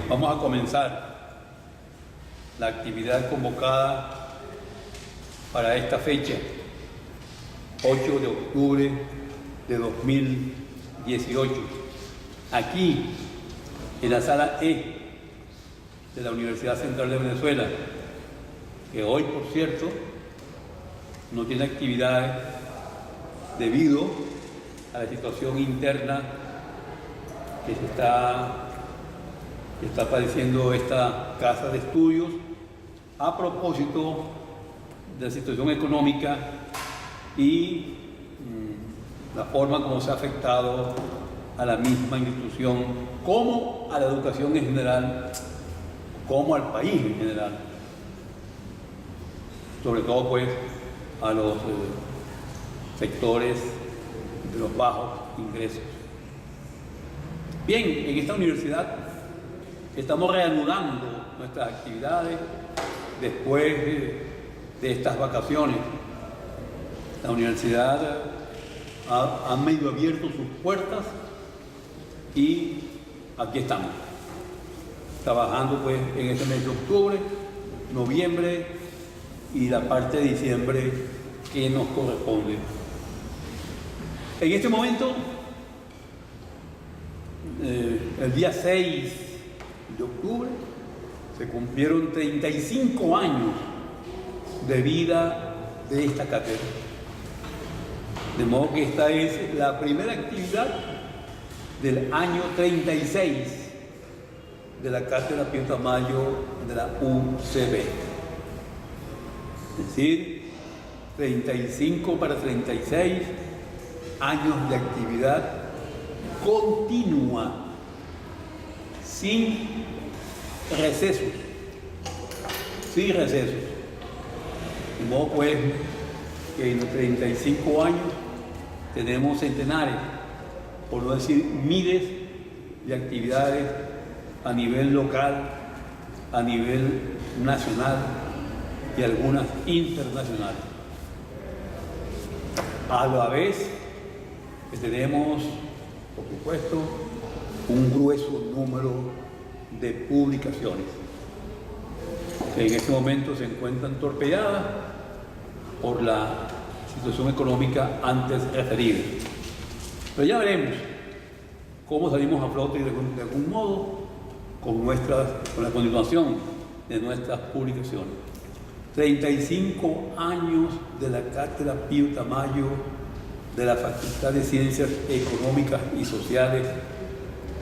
Vamos a comenzar la actividad convocada para esta fecha, 8 de octubre de 2018, aquí en la sala E de la Universidad Central de Venezuela, que hoy, por cierto, no tiene actividades debido a la situación interna que está padeciendo esta casa de estudios a propósito de la situación económica y la forma como se ha afectado a la misma institución, como a la educación en general, como al país en general, sobre todo pues a los sectores de los bajos ingresos. Bien, en esta universidad estamos reanudando nuestras actividades después de estas vacaciones. La universidad ha medio abierto sus puertas y aquí estamos, trabajando pues en este mes de octubre, noviembre y la parte de diciembre que nos corresponde. En este momento, el día 6 de octubre, se cumplieron 35 años de vida de esta cátedra. De modo que esta es la primera actividad del año 36 de la Cátedra Pío Tamayo de la UCB. Es decir, 35 para 36 años de actividad continua, sin recesos. De modo pues que en 35 años tenemos centenares, por no decir miles, de actividades a nivel local, a nivel nacional y algunas internacionales. A la vez que tenemos, por supuesto, un grueso número de publicaciones que en este momento se encuentran torpedeadas por la situación económica antes referida. Pero ya veremos cómo salimos a flote de algún modo con la continuación de nuestras publicaciones. 35 años de la Cátedra Pío Tamayo de la Facultad de Ciencias Económicas y Sociales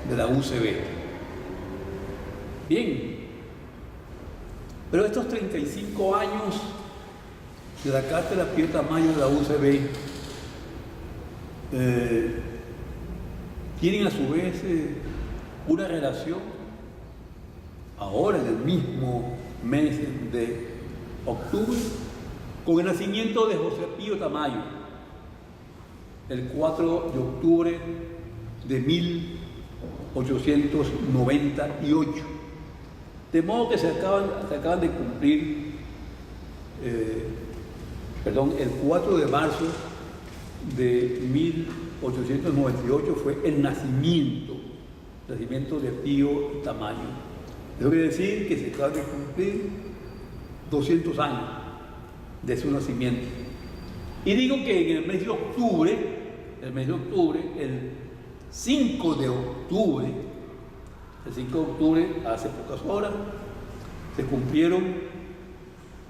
de la UCB. Bien, pero estos 35 años de la Cátedra Pío Tamayo de la UCB tienen a su vez una relación ahora en el mismo mes de octubre con el nacimiento de José Pío Tamayo, el 4 de octubre de 1898. De modo que se acaban de cumplir, el 4 de marzo de 1898 fue el nacimiento de Pío Tamayo. Eso quiere decir que se acaban de cumplir 200 años de su nacimiento. Y digo que en el mes de octubre, el 5 de octubre, hace pocas horas, se cumplieron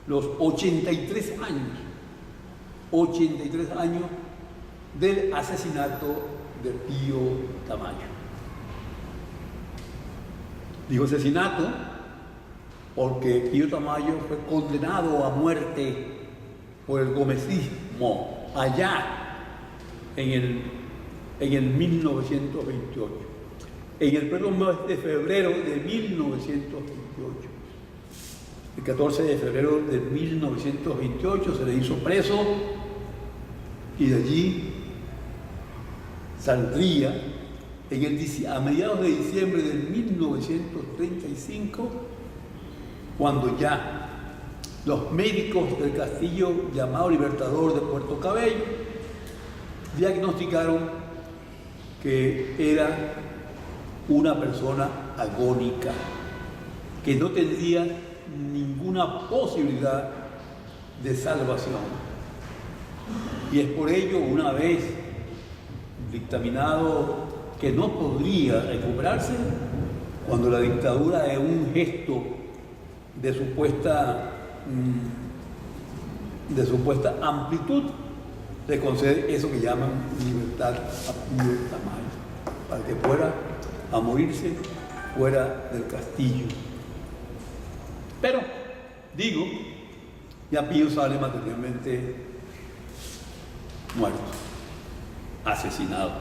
los 83 años del asesinato de Pío Tamayo. Digo asesinato porque Pío Tamayo fue condenado a muerte por el gomecismo allá en el 1928, en el pleno mes de febrero de 1928. El 14 de febrero de 1928 se le hizo preso y de allí saldría a mediados de diciembre de 1935, cuando ya los médicos del castillo llamado Libertador de Puerto Cabello diagnosticaron que era una persona agónica, que no tendría ninguna posibilidad de salvación. Y es por ello, una vez dictaminado que no podría recuperarse, cuando la dictadura, en un gesto de supuesta amplitud, le concede eso que llaman libertad a Pío Tamayo, para que fuera a morirse fuera del castillo. Pero, digo, ya Pío sale materialmente muerto, asesinado.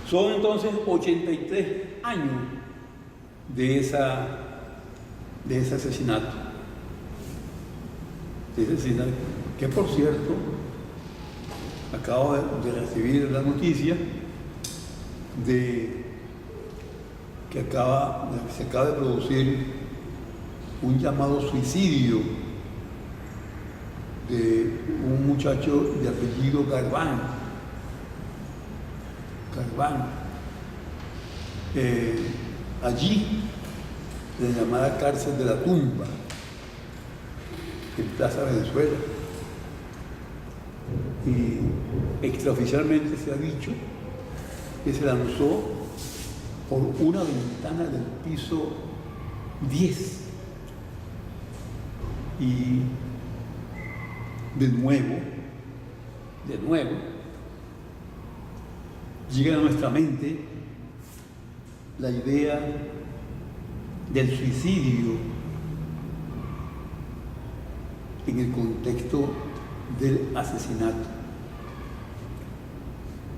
Son entonces 83 años de ese asesinato. Que por cierto, acabo de recibir la noticia de que se acaba de producir un llamado suicidio de un muchacho de apellido Garbán, allí, en la llamada cárcel de la Tumba, en Plaza Venezuela. Y extraoficialmente se ha dicho que se lanzó por una ventana del piso 10. Y de nuevo, llega a nuestra mente la idea del suicidio en el contexto del asesinato.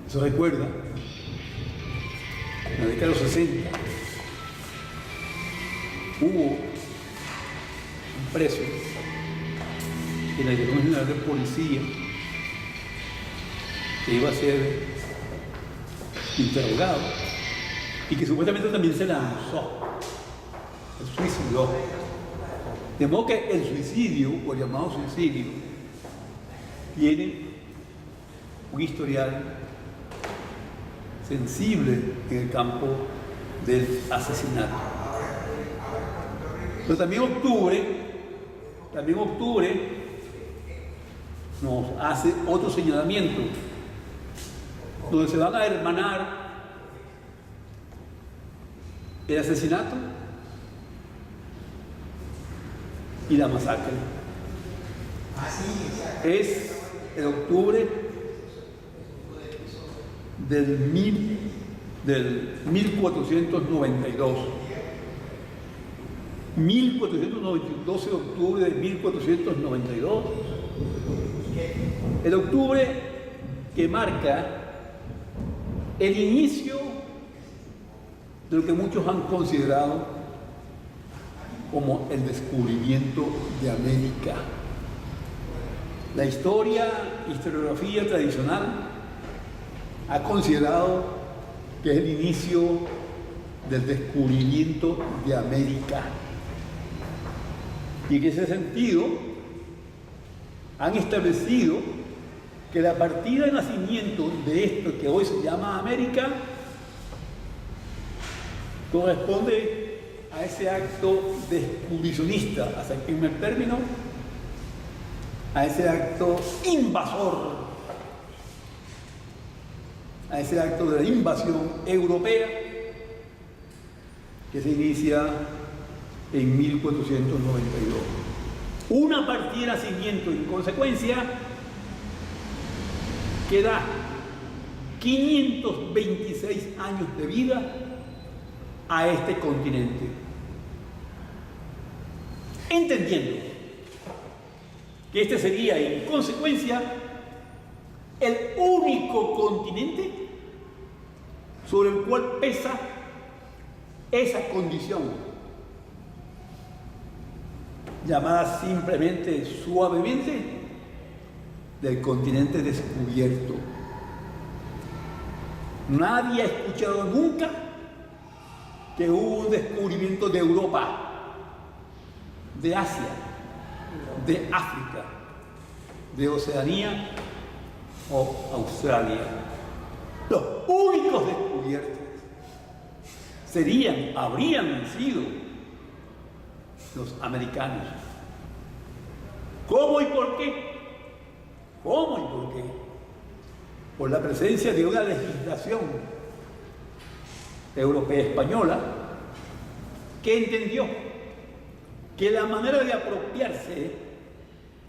¿Se recuerda? En la década de los 60 hubo un preso en la Dirección General de Policía que iba a ser interrogado y que supuestamente también se lanzó, se suicidó. De modo que el suicidio, o el llamado suicidio, tiene un historial sensible en el campo del asesinato. Pero también octubre nos hace otro señalamiento, donde se van a hermanar el asesinato y la masacre. Es el octubre del 1492. 12 de octubre de 1492. El octubre que marca el inicio de lo que muchos han considerado como el descubrimiento de América. La historiografía tradicional ha considerado que es el inicio del descubrimiento de América. Y en ese sentido han establecido que la partida de nacimiento de esto que hoy se llama América corresponde a ese acto descubricionista, hasta el primer término, a ese acto invasor, a ese acto de la invasión europea que se inicia en 1492. Una partida de nacimiento, en consecuencia, que da 526 años de vida a este continente. Entendiendo que este sería, en consecuencia, el único continente sobre el cual pesa esa condición, llamada simplemente, suavemente, del continente descubierto. Nadie ha escuchado nunca que hubo un descubrimiento de Europa, de Asia, de África, de Oceanía o Australia. Los únicos descubiertos habrían sido los americanos. ¿Cómo y por qué? ¿Cómo y por qué? Por la presencia de una legislación europea española que entendió que la manera de apropiarse de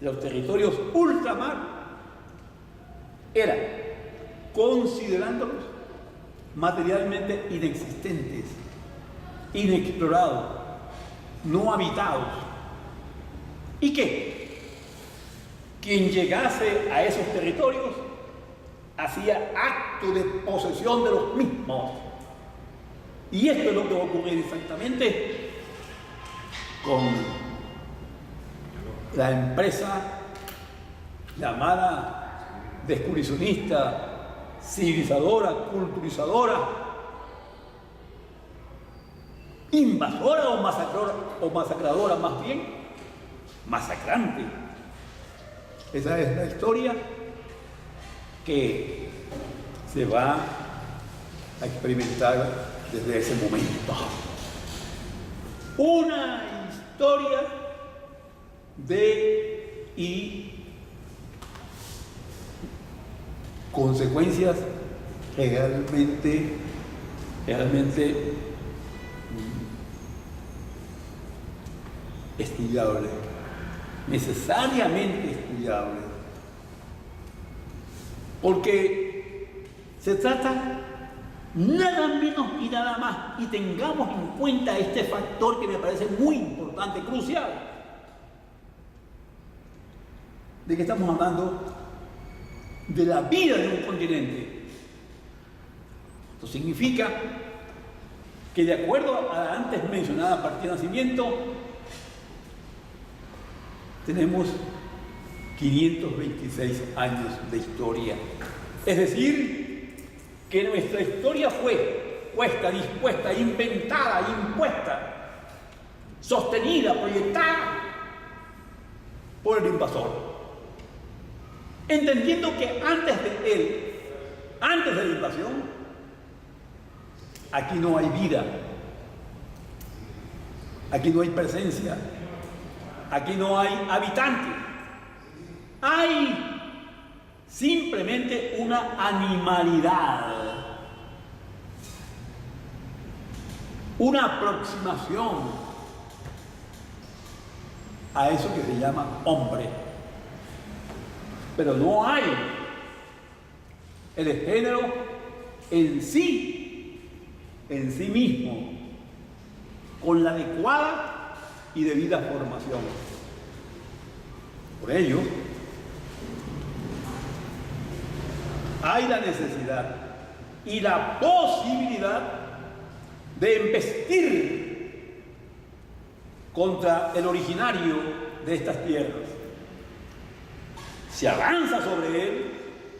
los territorios ultramar era considerándolos materialmente inexistentes, inexplorados, no habitados, y que quien llegase a esos territorios hacía acto de posesión de los mismos. Y esto es lo que va a ocurrir exactamente con la empresa llamada descubridorista, civilizadora, culturizadora, invasora o masacradora, más bien masacrante. Esa es la historia que se va a experimentar desde ese momento. Una historia y consecuencias realmente estudiables, necesariamente estudiables, porque se trata nada menos y nada más, y tengamos en cuenta este factor que me parece muy importante, crucial, de que estamos hablando de la vida de un continente. Esto significa que, de acuerdo a la antes mencionada partida de nacimiento, tenemos 526 años de historia. Es decir, que nuestra historia fue puesta, dispuesta, inventada, impuesta, sostenida, proyectada por el invasor. Entendiendo que antes de la invasión, aquí no hay vida, aquí no hay presencia, aquí no hay habitantes, hay simplemente una animalidad, una aproximación a eso que se llama hombre. Pero no hay el género en sí mismo, con la adecuada y debida formación. Por ello, hay la necesidad y la posibilidad de embestir contra el originario de estas tierras. Se avanza sobre él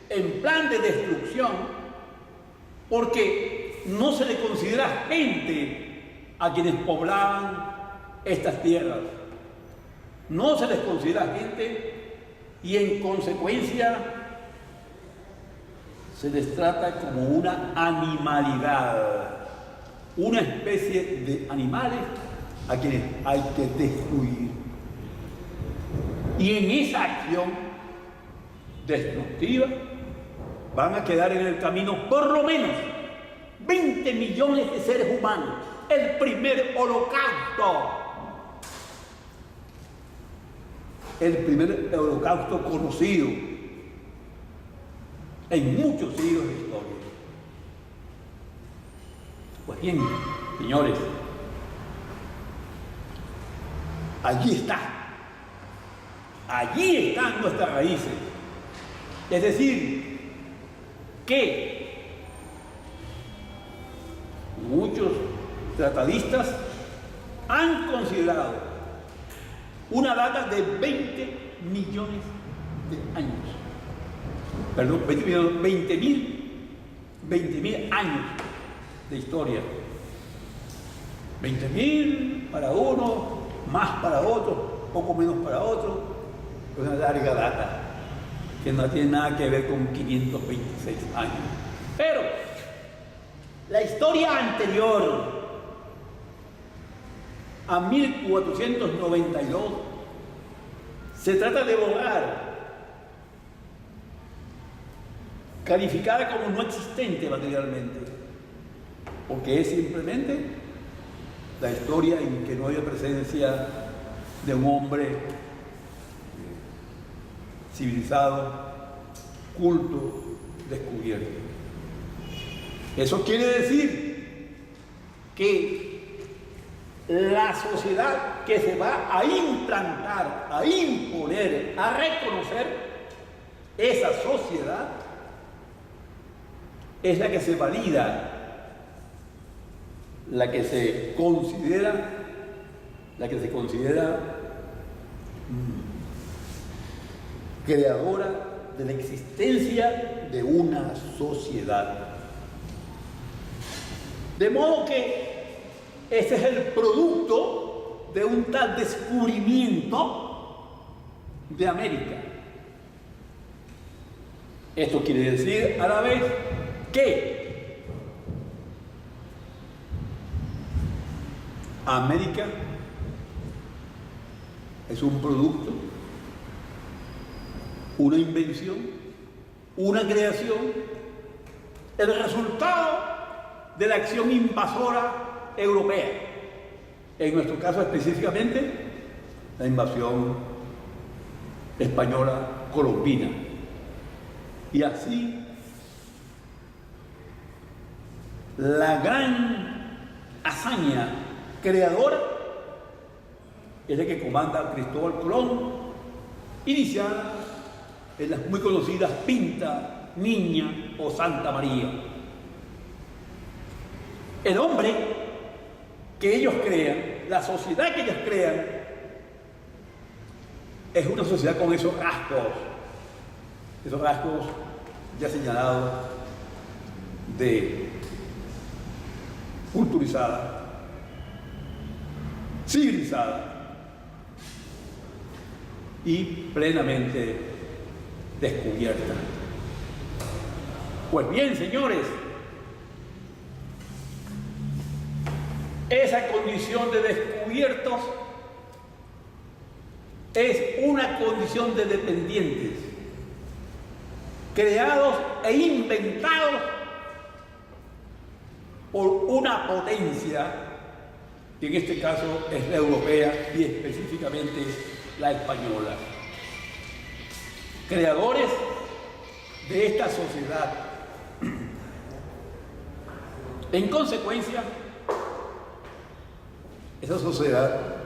en plan de destrucción porque no se le considera gente a quienes poblaban estas tierras. No se les considera gente y en consecuencia se les trata como una animalidad, una especie de animales a quienes hay que destruir. Y en esa acción destructiva van a quedar en el camino por lo menos 20 millones de seres humanos. El primer holocausto. El primer holocausto conocido en muchos siglos de historia. Pues bien, señores, allí están nuestras raíces. Es decir, que muchos tratadistas han considerado una data de 20 millones de años. Perdón, 20.000 años de historia. 20.000 para uno, más para otro, poco menos para otro. Es una larga data que no tiene nada que ver con 526 años. Pero la historia anterior a 1492. Se trata de borrar, calificada como no existente materialmente, porque es simplemente la historia en que no hay presencia de un hombre civilizado, culto, descubierto. Eso quiere decir que la sociedad que se va a implantar, a imponer, a reconocer, esa sociedad es la que se valida, la que se considera creadora de la existencia de una sociedad. De modo que ese es el producto de un tal descubrimiento de América. Esto quiere decir a la vez que América es un producto, una invención, una creación, el resultado de la acción invasora europea. En nuestro caso específicamente, la invasión española colombina. Y así, la gran hazaña creadora es la que comanda Cristóbal Colón, iniciada en las muy conocidas Pinta, Niña o Santa María. El hombre que ellos crean, la sociedad que ellos crean, es una sociedad con esos rasgos ya señalados de culturizada, civilizada y plenamente descubierta. Pues bien, señores, esa condición de descubiertos es una condición de dependientes, creados e inventados por una potencia, que en este caso es la europea y específicamente la española. Creadores de esta sociedad. En consecuencia, esa sociedad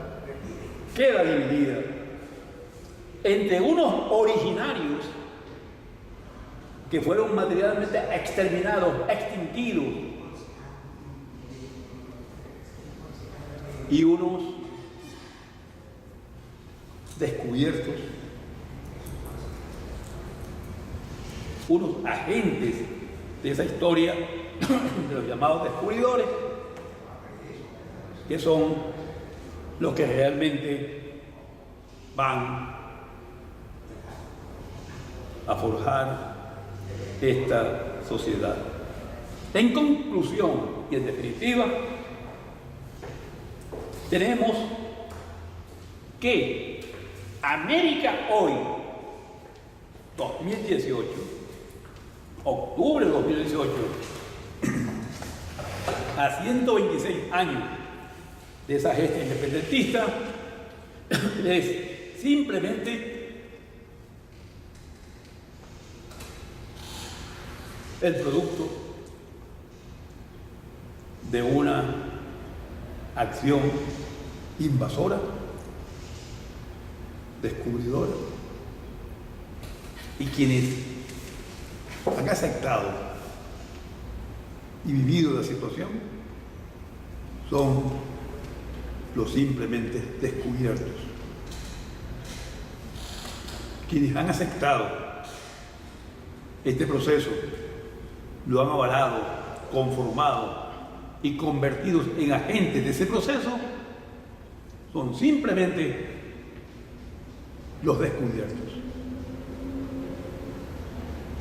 queda dividida entre unos originarios que fueron materialmente exterminados, extinguidos, y unos descubiertos, unos agentes de esa historia de los llamados descubridores, que son los que realmente van a forjar esta sociedad. En conclusión y en definitiva, tenemos que América hoy, 2018, octubre de 2018, a 126 años de esa gesta independentista, es simplemente el producto de una acción invasora, descubridora, y quienes han aceptado y vivido la situación son los simplemente descubiertos. Quienes han aceptado este proceso, lo han avalado, conformado y convertidos en agentes de ese proceso, son simplemente los descubiertos.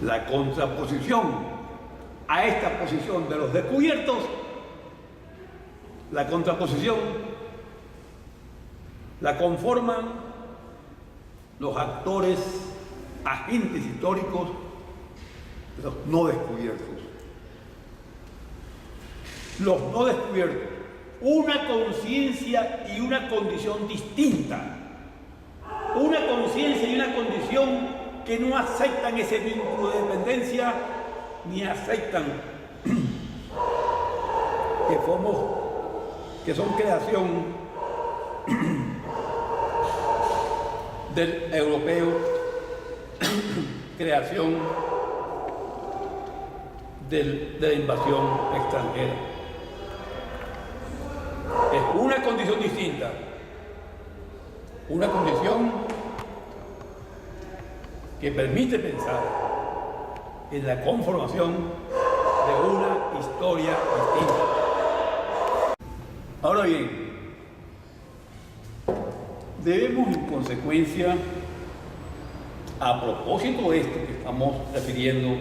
La contraposición a esta posición de los descubiertos, la contraposición La conforman los actores, agentes históricos, los no descubiertos. Los no descubiertos, una conciencia y una condición distinta, una conciencia y una condición que no aceptan ese vínculo de dependencia, ni aceptan que son creación del europeo, creación de la invasión extranjera. Es una condición distinta, una condición que permite pensar en la conformación de una historia distinta. Ahora bien, debemos en consecuencia, a propósito de esto que estamos refiriendo,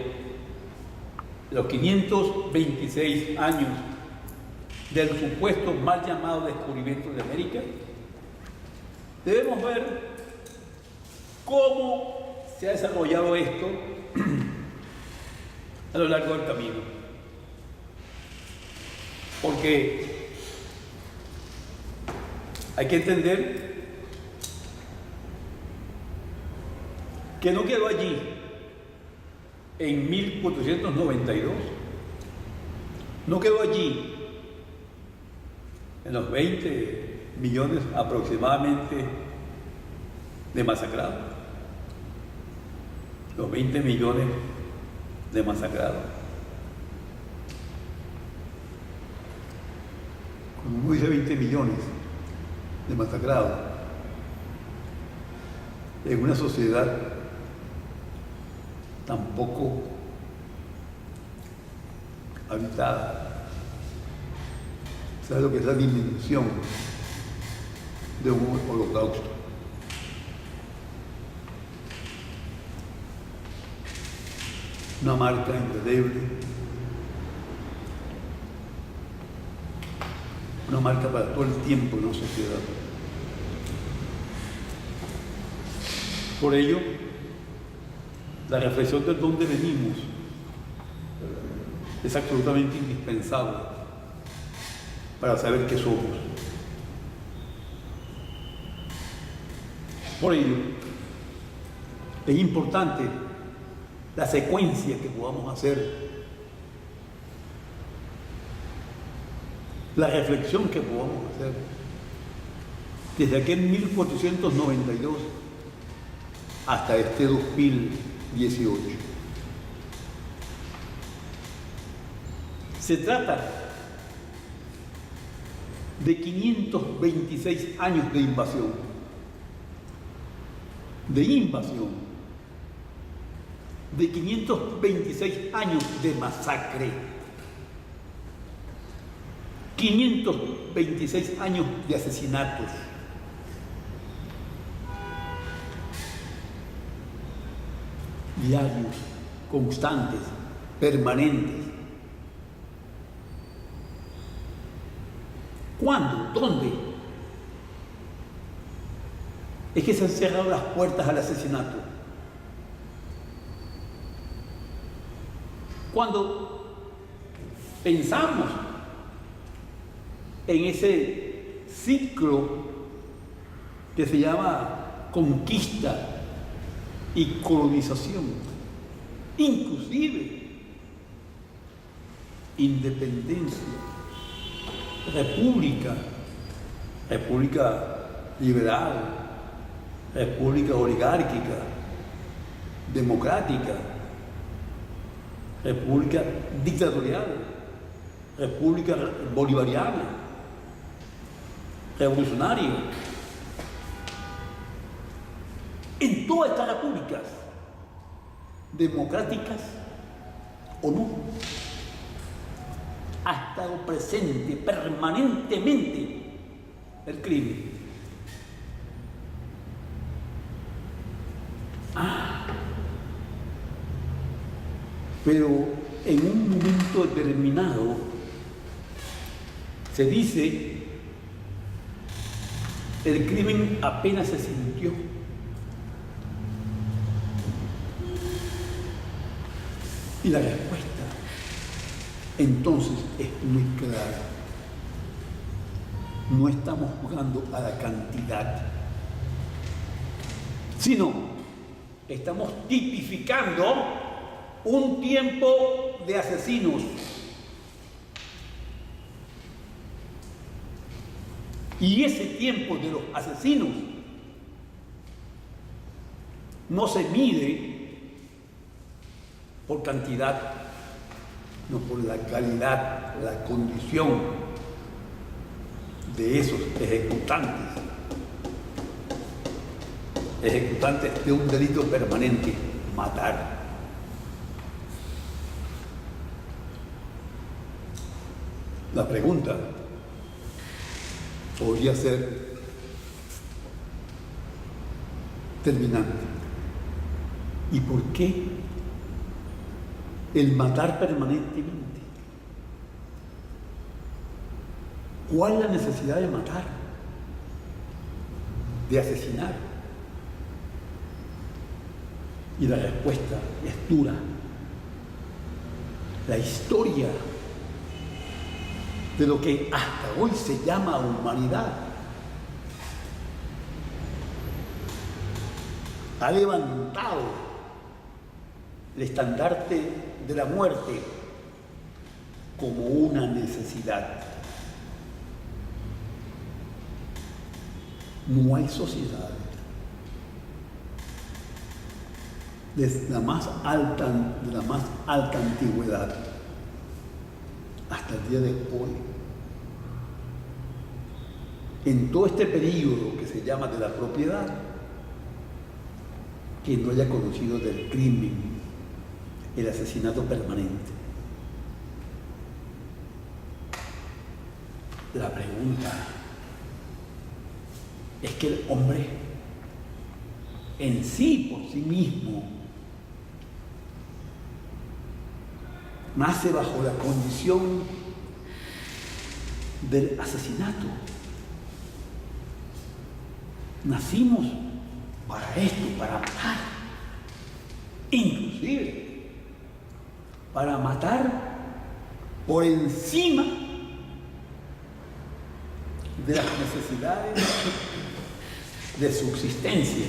los 526 años del supuesto mal llamado descubrimiento de América, debemos ver cómo se ha desarrollado esto a lo largo del camino. Porque hay que entender que no quedó allí en 1492, no quedó allí en los 20 millones aproximadamente de masacrados, los 20 millones de masacrados. Como uno dice 20 millones de masacrados en una sociedad tampoco habitada. ¿Sabe lo que es la dimensión de un holocausto? Una marca indeleble, una marca para todo el tiempo en una sociedad. Por ello, la reflexión de dónde venimos es absolutamente indispensable para saber qué somos. Por ello, es importante la secuencia que podamos hacer, la reflexión que podamos hacer desde aquel 1492 hasta este 2018. Se trata de 526 años de invasión, de 526 años de masacre, 526 años de asesinatos, diarios, constantes, permanentes. ¿Cuándo? ¿Dónde? Es que se han cerrado las puertas al asesinato. Cuando pensamos en ese ciclo que se llama conquista y colonización, inclusive independencia, república liberal, república oligárquica, democrática, república dictatorial, república bolivariana, revolucionaria. En todas estas repúblicas, democráticas o no, ha estado presente permanentemente el crimen. Pero en un momento determinado se dice el crimen apenas se sintió. Y la respuesta entonces es muy clara. No estamos jugando a la cantidad, sino estamos tipificando un tiempo de asesinos. Y ese tiempo de los asesinos no se mide por cantidad, no por la calidad, la condición de esos ejecutantes de un delito permanente, matar. La pregunta podría ser terminante. ¿Y por qué el matar permanentemente? ¿Cuál es la necesidad de matar? De asesinar. Y la respuesta es dura. La historia de lo que hasta hoy se llama humanidad ha levantado el estandarte de la muerte como una necesidad. No hay sociedad desde la más alta antigüedad hasta el día de hoy, en todo este periodo que se llama de la propiedad, que no haya conocido del crimen, el asesinato permanente. La pregunta es que el hombre en sí, por sí mismo, nace bajo la condición del asesinato. Nacimos para esto, para matar, inclusive para matar por encima de las necesidades de subsistencia.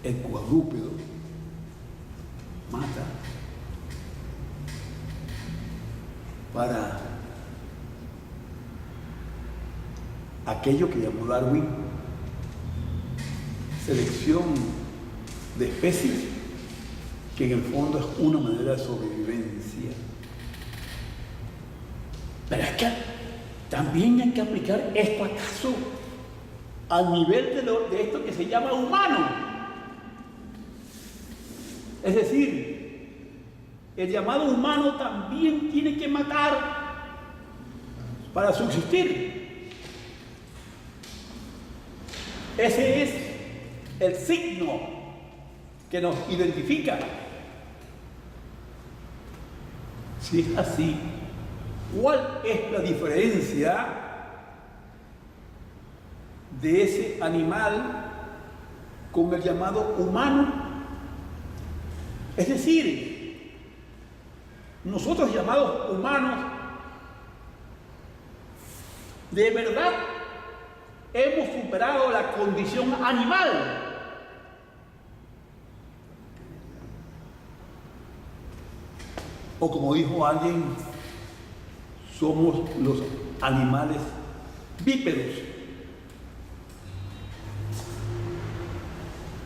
El cuadrúpedo mata para aquello que llamó Darwin selección de especies, que en el fondo es una manera de sobrevivencia. Pero es que también hay que aplicar esto acaso al nivel de esto que se llama humano. Es decir, el llamado humano también tiene que matar para subsistir. Ese es el signo que nos identifica. Si es así, ¿cuál es la diferencia de ese animal con el llamado humano? Es decir, nosotros llamados humanos, de verdad hemos superado la condición animal. O como dijo alguien, somos los animales bípedos,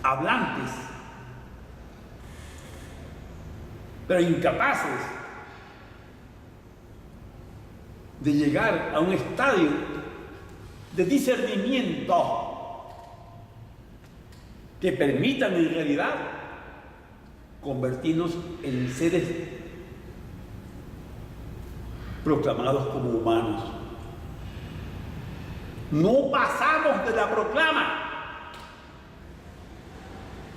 hablantes, pero incapaces de llegar a un estadio de discernimiento que permitan en realidad convertirnos en seres proclamados como humanos. No pasamos de la proclama,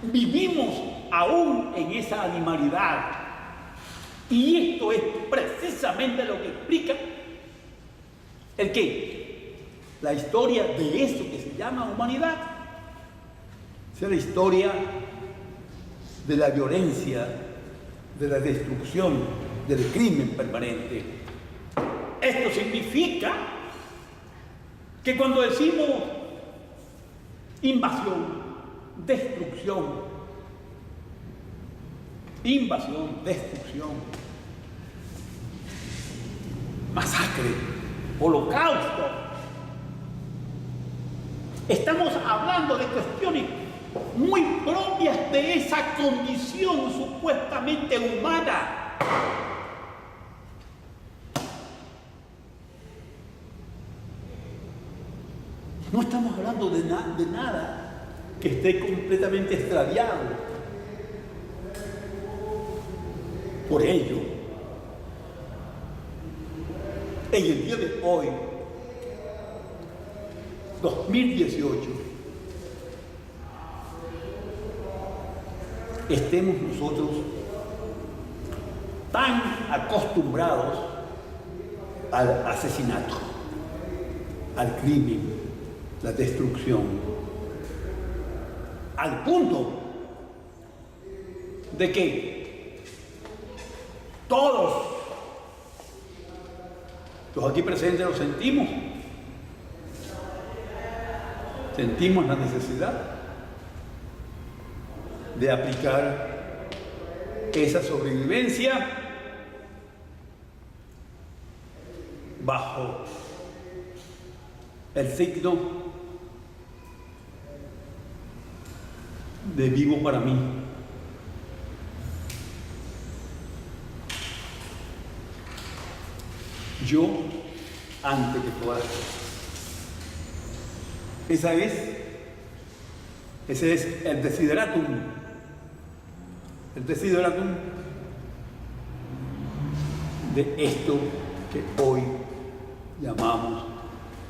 vivimos aún en esa animalidad, Y esto es precisamente lo que explica el qué, la historia de eso que se llama humanidad, es la historia de la violencia, de la destrucción, del crimen permanente. Esto significa que cuando decimos invasión, destrucción, masacre, holocausto, estamos hablando de cuestiones muy propias de esa condición supuestamente humana. No estamos hablando de nada que esté completamente extraviado. Por ello, en el día de hoy, 2018, estemos nosotros tan acostumbrados al asesinato, al crimen, la destrucción, al punto de que todos los aquí presentes lo sentimos la necesidad de aplicar esa sobrevivencia bajo el signo de vivo para mí. Yo antes que todas. Ese es el desideratum. El desideratum de esto que hoy llamamos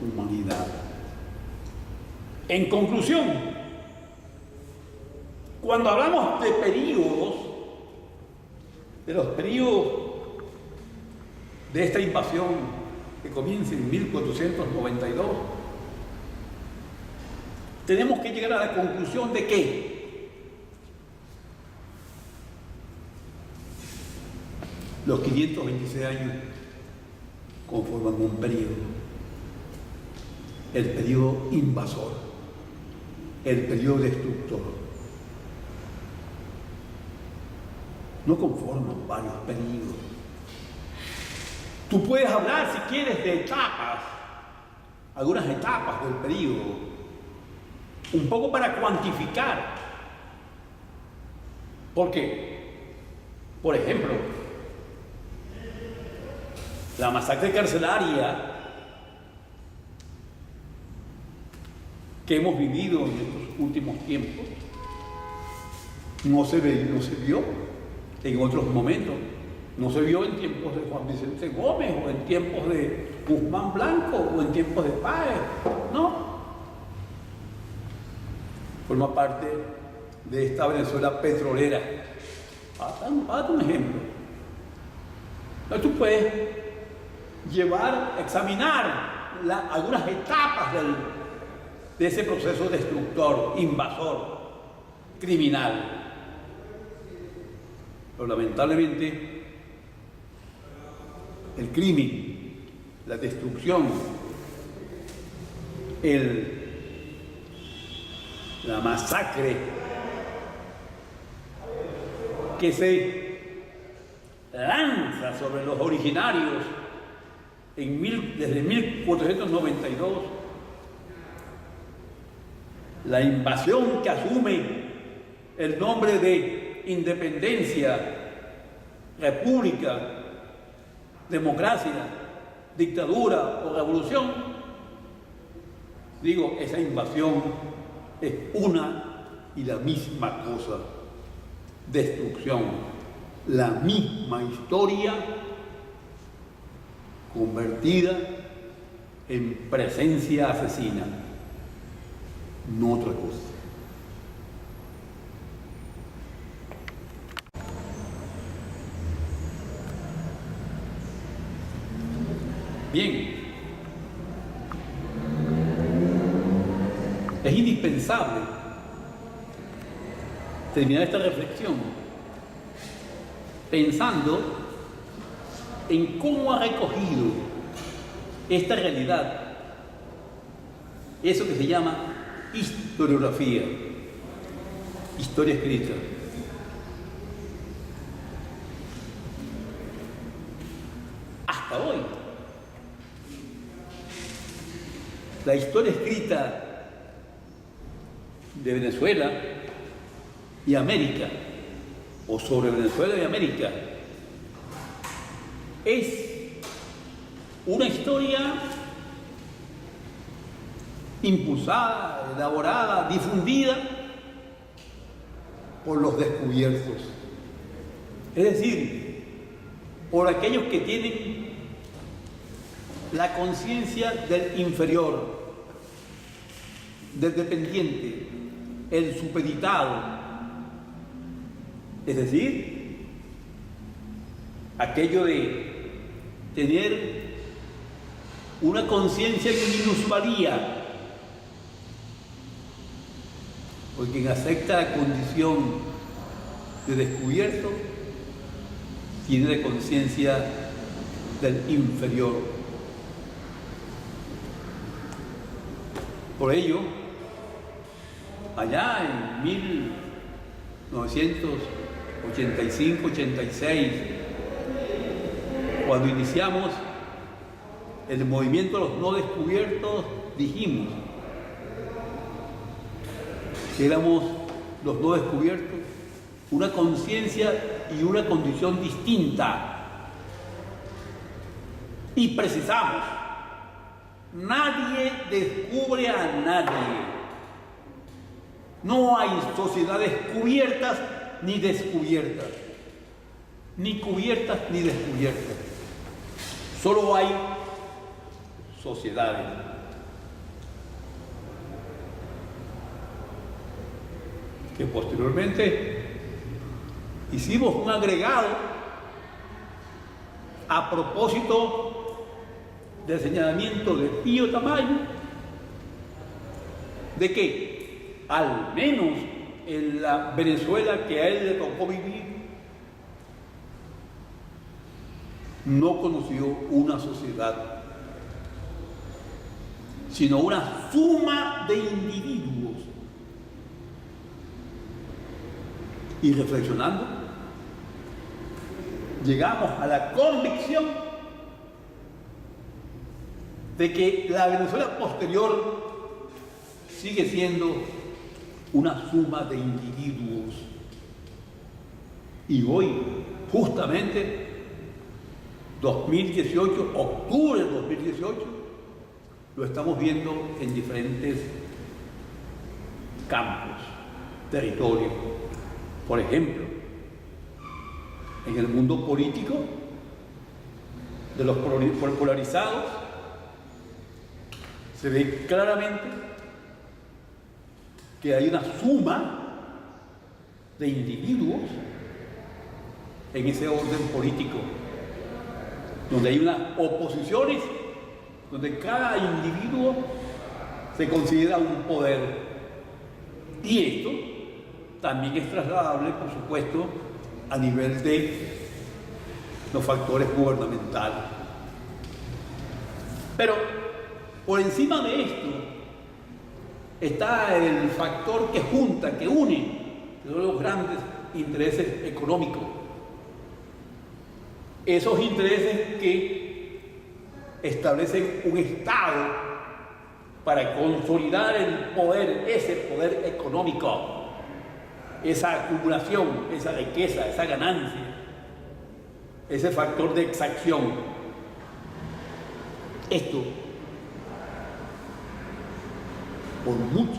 humanidad. En conclusión, cuando hablamos de periodos, de los periodos de esta invasión que comienza en 1492, tenemos que llegar a la conclusión de que los 526 años conforman un periodo, el periodo invasor, el periodo destructor. No conforman varios periodos. Tú puedes hablar, si quieres, de etapas, algunas etapas del periodo, un poco para cuantificar. Porque, por ejemplo, la masacre carcelaria que hemos vivido en estos últimos tiempos no se vio en otros momentos. No se vio en tiempos de Juan Vicente Gómez, o en tiempos de Guzmán Blanco, o en tiempos de Páez. No. Forma parte de esta Venezuela petrolera. Para un ejemplo. Entonces tú puedes examinar algunas etapas de ese proceso destructor, invasor, criminal. Pero lamentablemente el crimen, la destrucción, la masacre que se lanza sobre los originarios desde 1492, la invasión que asume el nombre de independencia, república, democracia, dictadura o revolución, digo, esa invasión es una y la misma cosa, destrucción, la misma historia convertida en presencia asesina, no otra cosa. Bien, es indispensable terminar esta reflexión pensando en cómo ha recogido esta realidad eso que se llama historiografía, historia escrita. Hasta hoy, la historia escrita de Venezuela y América, o sobre Venezuela y América, es una historia impulsada, elaborada, difundida por los descubiertos, es decir, por aquellos que tienen la conciencia del inferior, del dependiente, el supeditado, es decir, aquello de tener una conciencia de minusvalía, porque quien acepta la condición de descubierto tiene la conciencia del inferior. Por ello, allá en 1985-86, cuando iniciamos el movimiento de los no descubiertos, dijimos que éramos los no descubiertos, una conciencia y una condición distinta. Y precisamos, nadie descubre a nadie. No hay sociedades cubiertas ni descubiertas, ni cubiertas ni descubiertas. Solo hay sociedades. Que posteriormente hicimos un agregado a propósito del señalamiento de Pío Tamayo de que al menos en la Venezuela que a él le tocó vivir no conoció una sociedad, sino una suma de individuos. Y reflexionando, llegamos a la convicción de que la Venezuela posterior sigue siendo una suma de individuos. Y hoy, justamente, 2018, octubre de 2018, lo estamos viendo en diferentes campos, territorios. Por ejemplo, en el mundo político de los polarizados se ve claramente que hay una suma de individuos en ese orden político, donde hay unas oposiciones, donde cada individuo se considera un poder. Y esto también es trasladable, por supuesto, a nivel de los factores gubernamentales. Pero por encima de esto está el factor que junta, que une los grandes intereses económicos. Esos intereses que establecen un Estado para consolidar el poder, ese poder económico, esa acumulación, esa riqueza, esa ganancia, ese factor de exacción. Esto,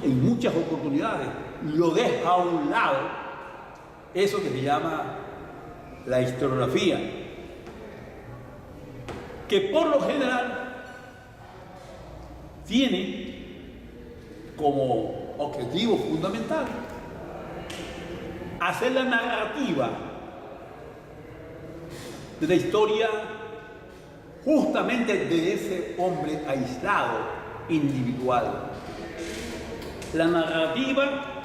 en muchas oportunidades, lo deja a un lado eso que se llama la historiografía, que por lo general tiene como objetivo fundamental hacer la narrativa de la historia justamente de ese hombre aislado, individual. La narrativa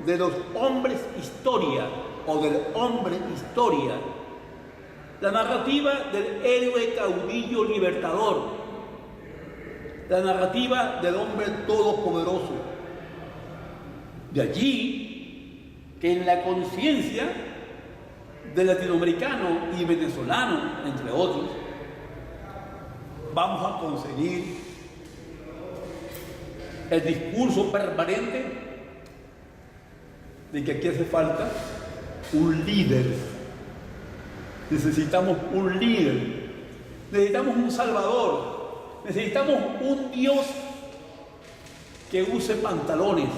de los hombres historia o del hombre historia, la narrativa del héroe caudillo libertador, la narrativa del hombre todopoderoso. De allí que en la conciencia del latinoamericano y venezolano, entre otros, vamos a conseguir el discurso permanente de que aquí hace falta un líder. Necesitamos un líder, necesitamos un salvador, necesitamos un Dios que use pantalones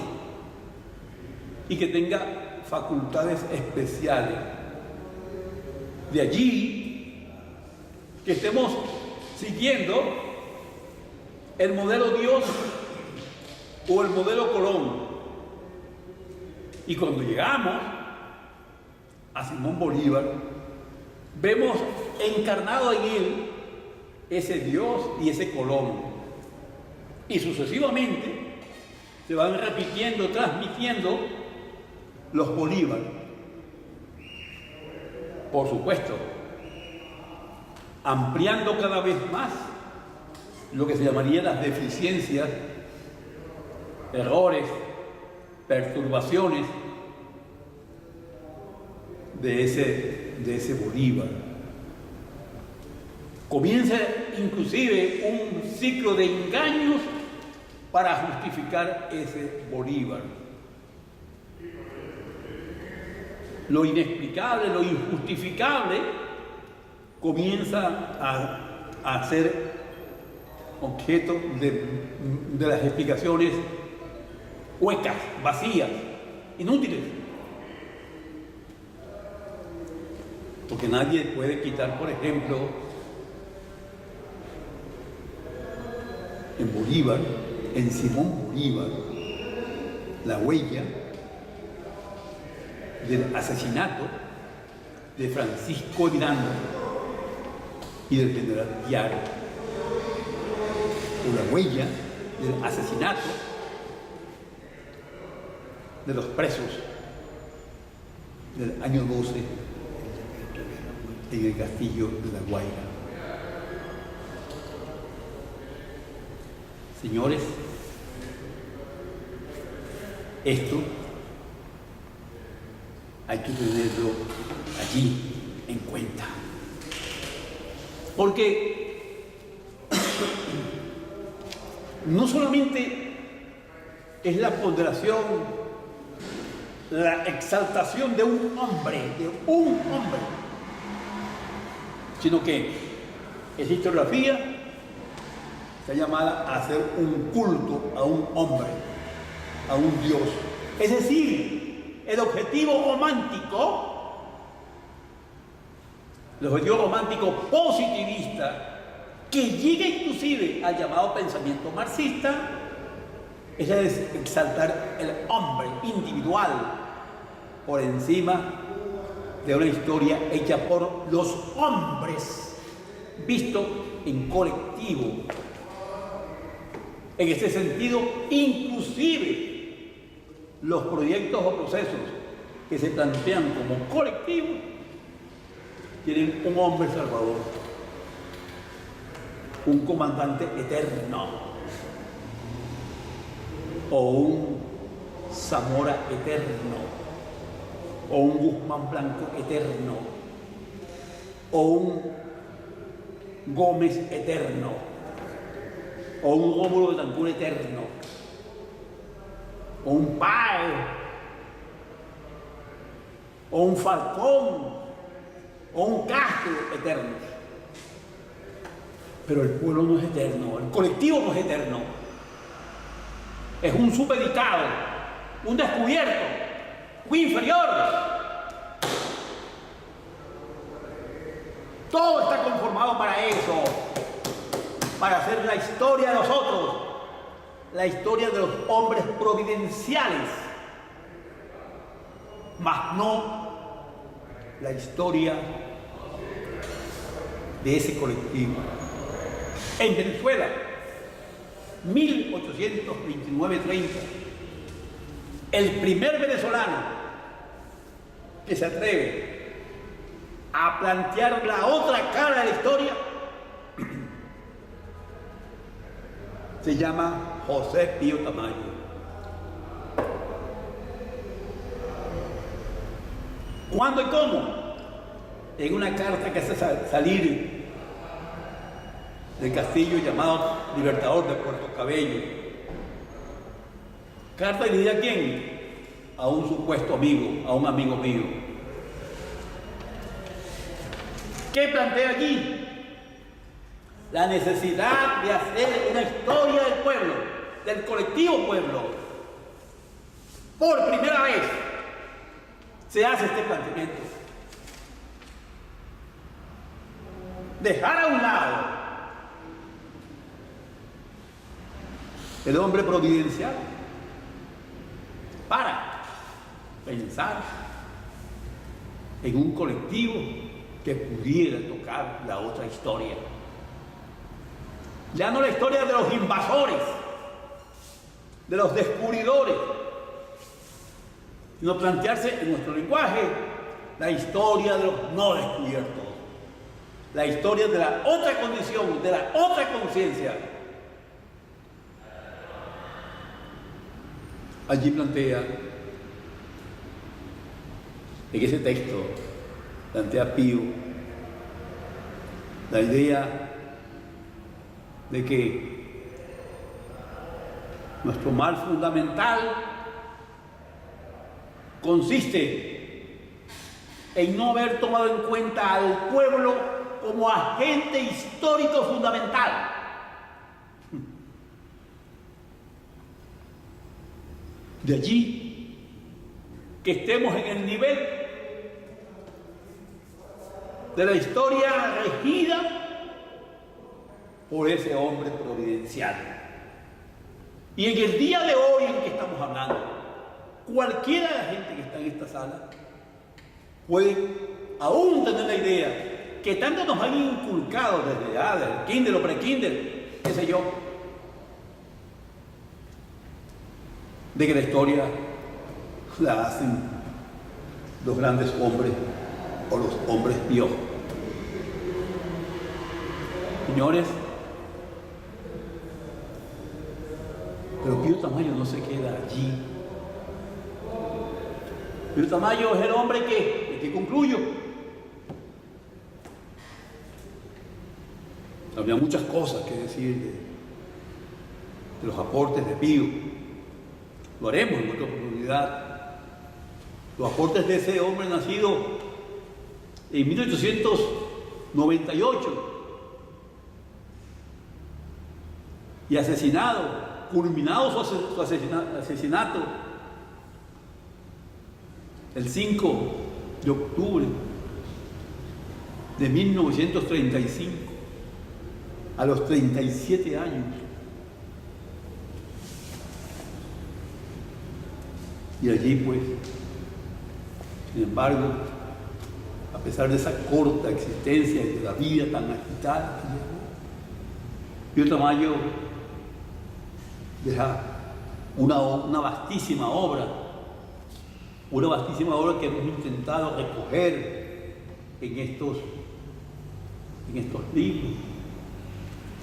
y que tenga facultades especiales. De allí que estemos siguiendo el modelo Dios o el modelo Colón. Y cuando llegamos a Simón Bolívar, vemos encarnado en él ese Dios y ese Colón. Y sucesivamente se van repitiendo, transmitiendo los Bolívar. Por supuesto, ampliando cada vez más lo que se llamaría las deficiencias, errores, perturbaciones de ese Bolívar. Comienza inclusive un ciclo de engaños para justificar ese Bolívar. Lo inexplicable, lo injustificable comienza a ser objeto de las explicaciones huecas, vacías, inútiles. Porque nadie puede quitar, por ejemplo, en Bolívar, en Simón Bolívar, la huella del asesinato de Francisco Miranda y del general Piaro, o la huella del asesinato de los presos del año 12 en el castillo de La Guaira. Señores, esto hay que tenerlo allí en cuenta, porque no solamente es la ponderación, la exaltación de un hombre, sino que esa historiografía está llamada a hacer un culto a un hombre, a un Dios. Es decir, el objetivo romántico positivista, que llega inclusive al llamado pensamiento marxista, es exaltar el hombre individual por encima de una historia hecha por los hombres, visto en colectivo. En ese sentido, inclusive los proyectos o procesos que se plantean como colectivos tienen un hombre salvador, un comandante eterno, o un Zamora eterno, o un Guzmán Blanco eterno, o un Gómez eterno, o un Rómulo Betancourt eterno, o un Páez, o un Falcón, o un Castro eternos. Pero el pueblo no es eterno, el colectivo no es eterno. Es un supeditado, un descubierto, un inferior. Todo está conformado para eso, para hacer la historia de nosotros, la historia de los hombres providenciales, mas no la historia de ese colectivo. En Venezuela, 1829-30, el primer venezolano que se atreve a plantear la otra cara de la historia se llama José Pío Tamayo. ¿Cuándo y cómo? En una carta que hace salir del castillo llamado Libertador de Puerto Cabello. ¿Carta dirigida a quién? A un supuesto amigo, a un amigo mío. ¿Qué plantea allí? La necesidad de hacer una historia del pueblo, del colectivo pueblo. Por primera vez se hace este planteamiento. Dejar a un lado el hombre providencial para pensar en un colectivo que pudiera tocar la otra historia. Ya no la historia de los invasores, de los descubridores, sino plantearse en nuestro lenguaje la historia de los no descubiertos, la historia de la otra condición, de la otra conciencia. Allí plantea, en ese texto, plantea Pío la idea de que nuestro mal fundamental consiste en no haber tomado en cuenta al pueblo como agente histórico fundamental. De allí que estemos en el nivel de la historia regida por ese hombre providencial. Y en el día de hoy en que estamos hablando, cualquiera de la gente que está en esta sala puede aún tener la idea que tanto nos han inculcado desde el kinder o pre-kinder, qué sé yo, de que la historia la hacen los grandes hombres o los hombres Dios. Señores, pero Pío Tamayo no se queda allí. Pío Tamayo es el hombre que concluyo. Había muchas cosas que decir de los aportes de Pío. Lo haremos en otra oportunidad. Los aportes de ese hombre nacido en 1898 y asesinado, culminado su asesinato el 5 de octubre de 1935, a los 37 años. Y allí pues, sin embargo, a pesar de esa corta existencia y de la vida tan agitada, Pío Tamayo deja una vastísima obra que hemos intentado recoger en estos libros,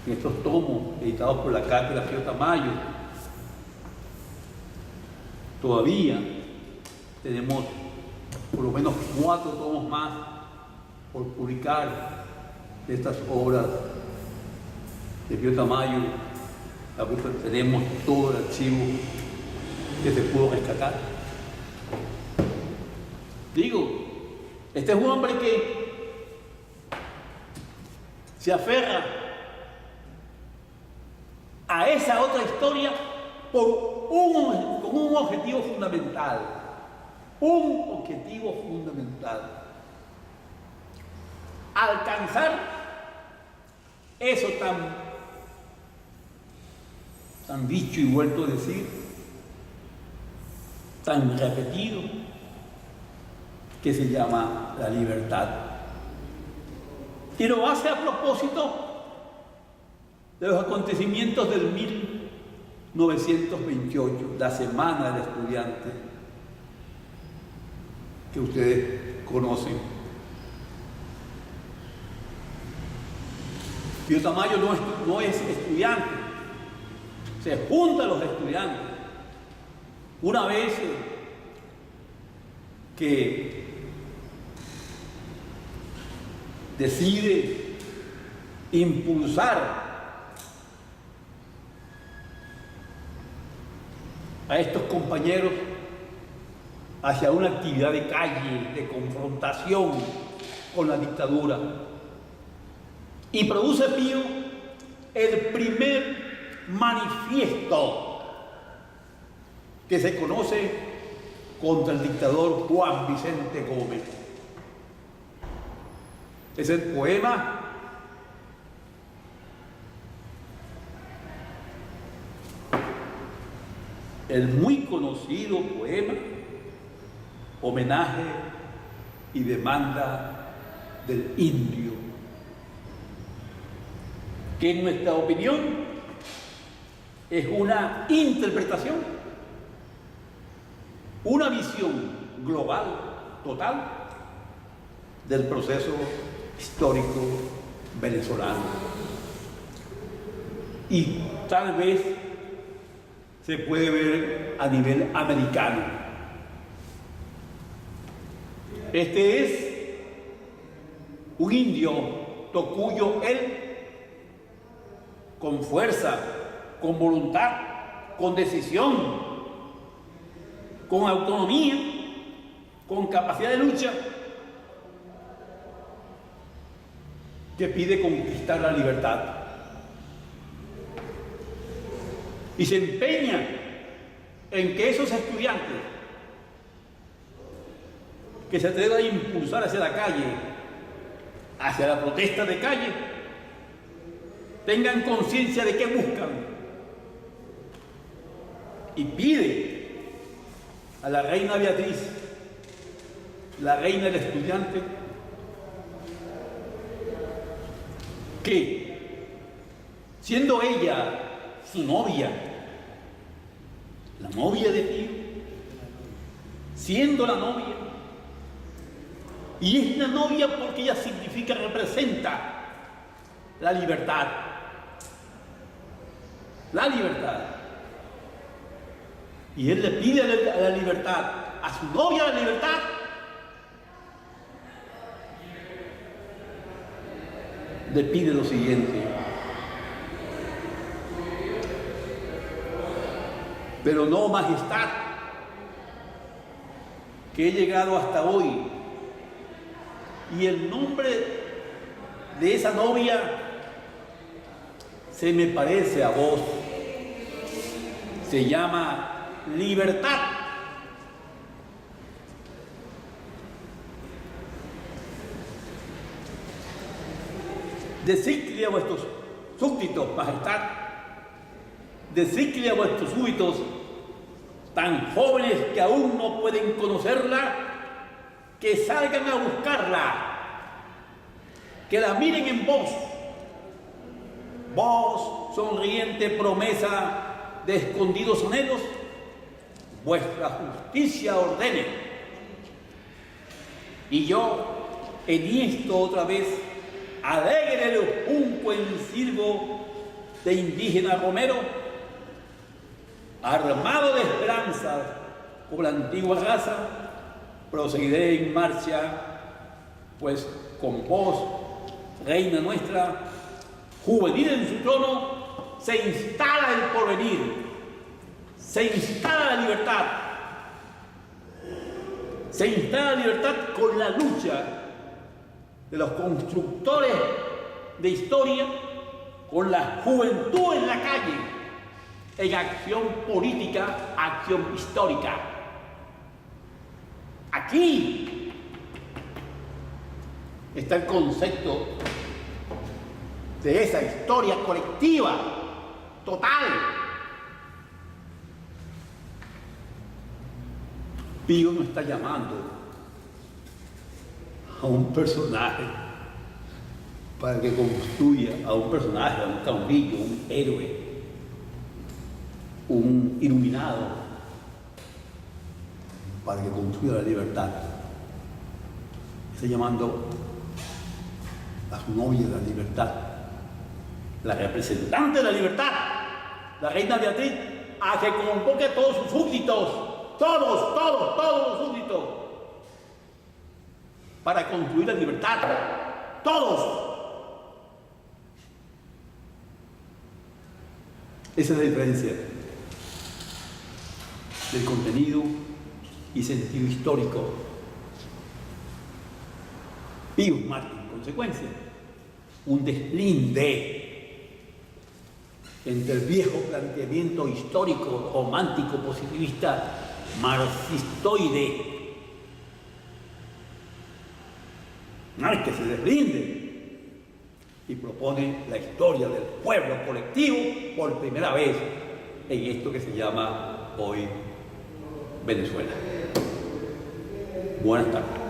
en estos tomos editados por la Cátedra Pío Tamayo. Todavía tenemos por lo menos 4 tomos más por publicar de estas obras de Pío Tamayo. Tenemos todo el archivo que se pudo rescatar. Digo, este es un hombre que se aferra a esa otra historia con un objetivo fundamental. Un objetivo fundamental. Alcanzar eso tan dicho y vuelto a decir, tan repetido, que se llama la libertad. Y lo hace a propósito de los acontecimientos del 1928, la Semana del Estudiante, que ustedes conocen. Pío Tamayo no es estudiante, se juntan los estudiantes. Una vez que decide impulsar a estos compañeros hacia una actividad de calle, de confrontación con la dictadura. Y produce Pío el primer manifiesto que se conoce contra el dictador Juan Vicente Gómez. Es el poema el muy conocido poema Homenaje y demanda del indio, que en nuestra opinión es una interpretación, una visión global, total, del proceso histórico venezolano. Y tal vez se puede ver a nivel americano. Este es un indio tocuyo, él, con fuerza, con voluntad, con decisión, con autonomía, con capacidad de lucha, que pide conquistar la libertad. Y se empeña en que esos estudiantes que se atrevan a impulsar hacia la calle, hacia la protesta de calle, tengan conciencia de qué buscan. Y pide a la reina Beatriz, la reina del estudiante, que, siendo ella su novia, la novia de Pío, siendo la novia, y es la novia porque ella significa, representa la libertad. La libertad. Y él le pide a la libertad, a su novia la libertad. Le pide lo siguiente: pero no, majestad, que he llegado hasta hoy y el nombre de esa novia se me parece a vos. Se llama libertad. Decidle a vuestros súbditos, majestad, decidle a vuestros súbditos tan jóvenes que aún no pueden conocerla, que salgan a buscarla, que la miren en vos, vos, sonriente promesa de escondidos anhelos, vuestra justicia ordene. Y yo, enhiesto otra vez, alegre el junco en silbo de indígena romero, armado de esperanzas por la antigua raza, proseguiré en marcha, pues con vos, reina nuestra, juvenil en su trono, se instala el porvenir, se instala la libertad, se instala la libertad con la lucha de los constructores de historia, con la juventud en la calle, en acción política, acción histórica. Aquí está el concepto de esa historia colectiva, total. Pío no está llamando a un personaje para que construya a un personaje, a un caudillo, un héroe, un iluminado, para que construya la libertad. Está llamando a su novia de la libertad, la representante de la libertad, la reina Beatriz, a que convoque a todos sus súbditos, todos los súbditos, para construir la libertad, todos. Esa es la diferencia del contenido y sentido histórico. Pius Martí, en consecuencia, un deslinde entre el viejo planteamiento histórico, romántico, positivista, marxistoide. Márquez se deslinde y propone la historia del pueblo colectivo por primera vez en esto que se llama hoy Venezuela. Buenas tardes.